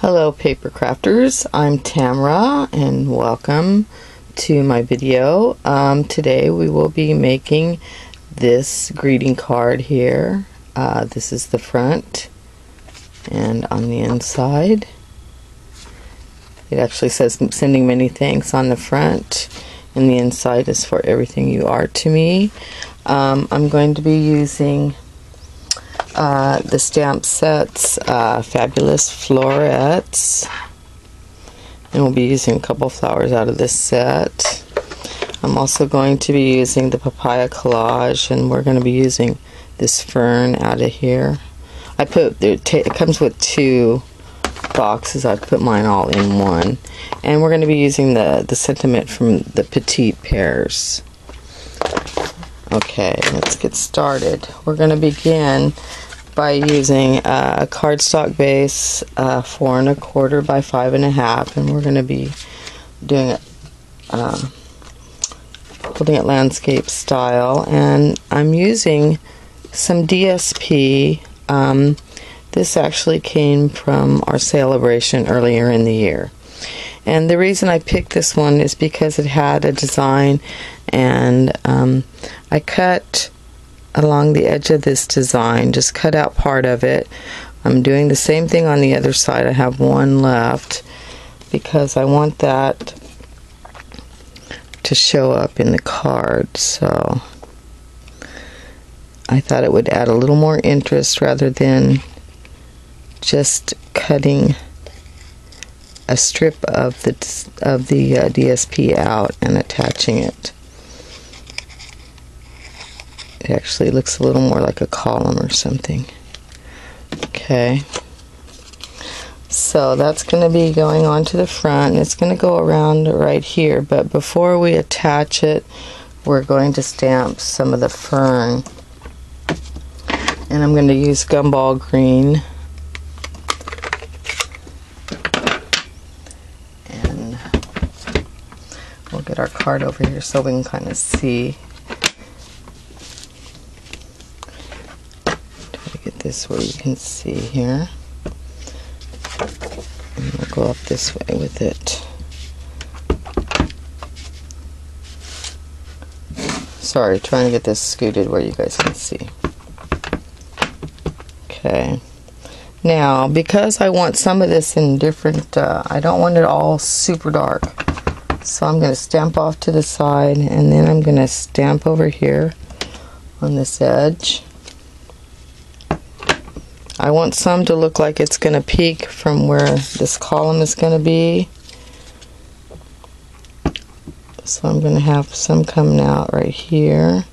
Hello paper crafters, I'm Tamara and welcome to my video. Today we will be making this greeting card here. This is the front, and on the inside it actually says sending many thanks on the front, and the inside is for everything you are to me. I'm going to be using the stamp sets, Fabulous Florets, and we'll be using a couple flowers out of this set. I'm also going to be using the papaya collage, and we're going to be using this fern out of here. It comes with two boxes. I put mine all in one, and we're going to be using the sentiment from the petite pears. Okay, let's get started. We're going to begin by using a cardstock base, 4 1/4 by 5 1/2, and we're going to be doing it, holding it landscape style. And I'm using some DSP. This actually came from our celebration earlier in the year. And the reason I picked this one is because it had a design, and I cut along the edge of this design, just cut out part of it. I'm doing the same thing on the other side. I have one left because I want that to show up in the card, so I thought it would add a little more interest rather than just cutting a strip of the DSP out and attaching it. It actually looks a little more like a column or something. Okay, so that's going to be going on to the front. It's going to go around right here, but before we attach it, we're going to stamp some of the fern, and I'm going to use gumball green. And we'll get our card over here so we can kind of see. Get this where you can see here, and we'll go up this way with it. Sorry, trying to get this scooted where you guys can see. Okay, now because I want some of this in different, I don't want it all super dark, so I'm going to stamp off to the side, and then I'm going to stamp over here on this edge. I want some to look like it's going to peek from where this column is going to be. So I'm going to have some coming out right here.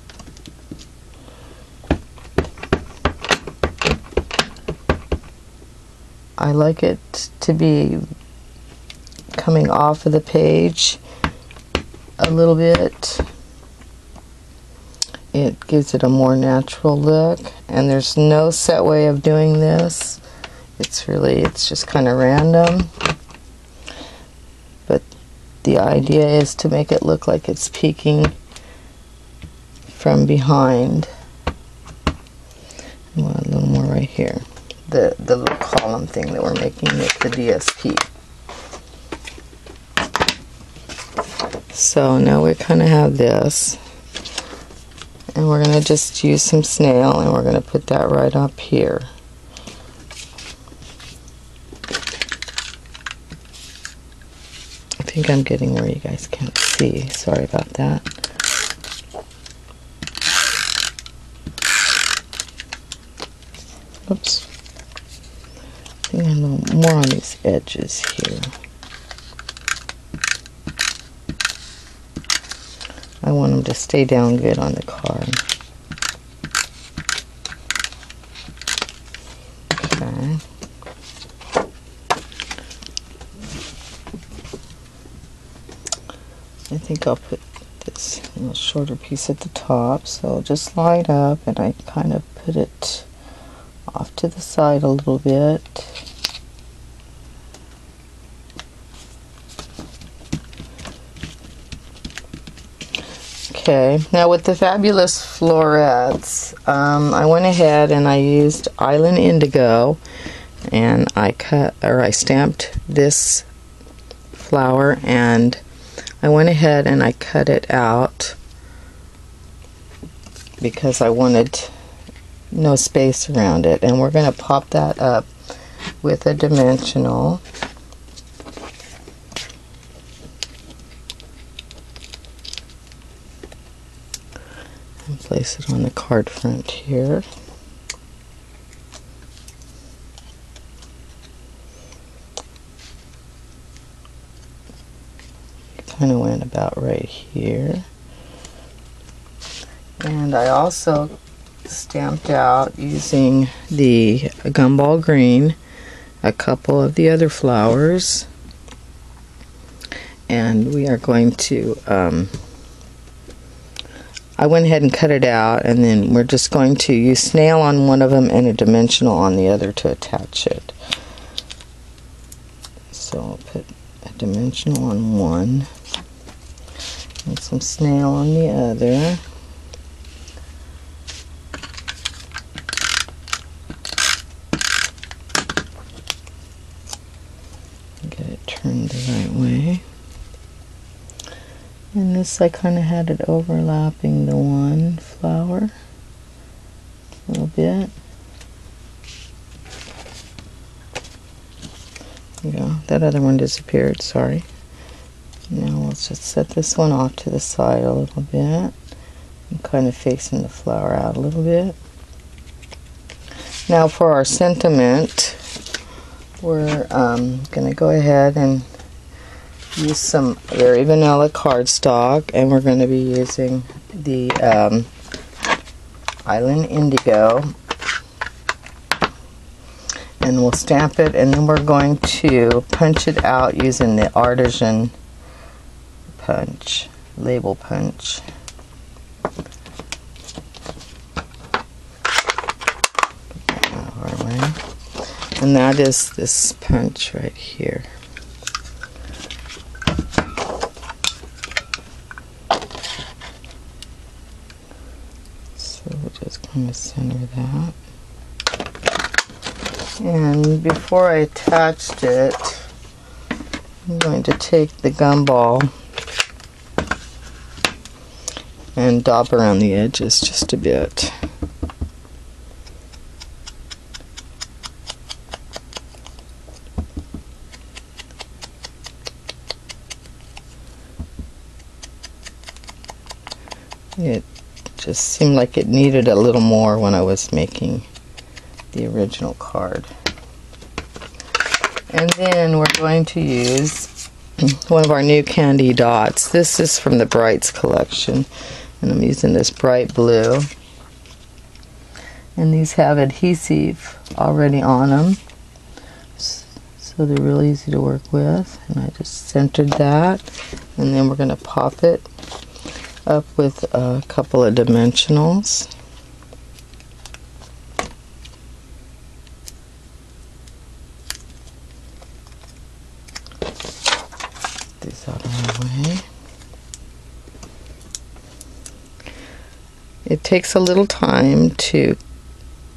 I like it to be coming off of the page a little bit. It gives it a more natural look, and there's no set way of doing this. It's just kind of random, but the idea is to make it look like it's peeking from behind. I want a little more right here, the little column thing that we're making with the DSP. So now we kind of have this. And we're going to just use some snail, and we're going to put that right up here. I think I'm getting where you guys can't see. Sorry about that. Oops. I think a little more on these edges here. I want them to stay down good on the card. Okay. I think I'll put this little shorter piece at the top, so I'll just slide up, and I kind of put it off to the side a little bit. Okay, now with the Fabulous Florets, I went ahead and I used Island Indigo, and I stamped this flower, and I went ahead and I cut it out because I wanted no space around it. And we're going to pop that up with a dimensional. And place it on the card front here. Kind of went about right here. And I also stamped out, using the gumball green, a couple of the other flowers, and we are going to I went ahead and cut it out, and then we're just going to use snail on one of them and a dimensional on the other to attach it. So I'll put a dimensional on one and some snail on the other. Get it turned the right way. And this, I kind of had it overlapping the one flower a little bit. There you go. That other one disappeared, sorry. Now let's just set this one off to the side a little bit. I'm kind of facing the flower out a little bit. Now for our sentiment, we're going to go ahead and use some very vanilla cardstock, and we're going to be using the Island Indigo, and we'll stamp it, and then we're going to punch it out using the Artisan punch, label punch. And that is this punch right here. So we'll just kind of center that. And before I attached it, I'm going to take the gumball and dab around the edges just a bit. It just seemed like it needed a little more when I was making the original card. And then we're going to use one of our new candy dots. This is from the Brights collection, and I'm using this bright blue. And these have adhesive already on them, so they're really easy to work with. And I just centered that, and then we're going to pop it up with a couple of dimensionals. These out of the way. It takes a little time to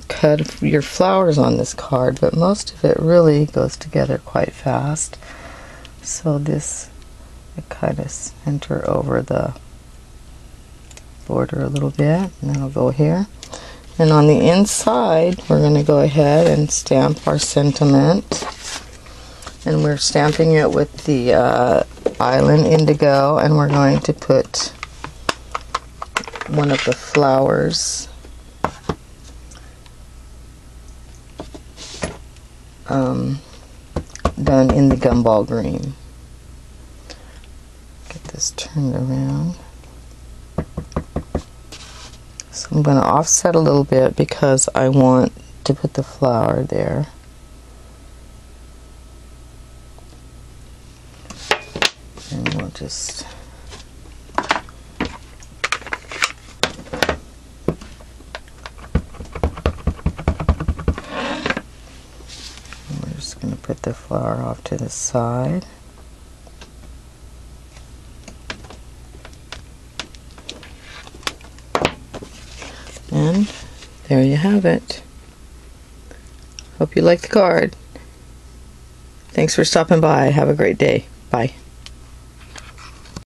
cut your flowers on this card, but most of it really goes together quite fast. So this, I kind of center over the border a little bit, and then I'll go here. And on the inside, we're going to go ahead and stamp our sentiment. And we're stamping it with the Island Indigo, and we're going to put one of the flowers done in the gumball green. Get this turned around. So I'm going to offset a little bit because I want to put the flower there. And we'll just going to put the flower off to the side. And there you have it. Hope you like the card. Thanks for stopping by. Have a great day. Bye.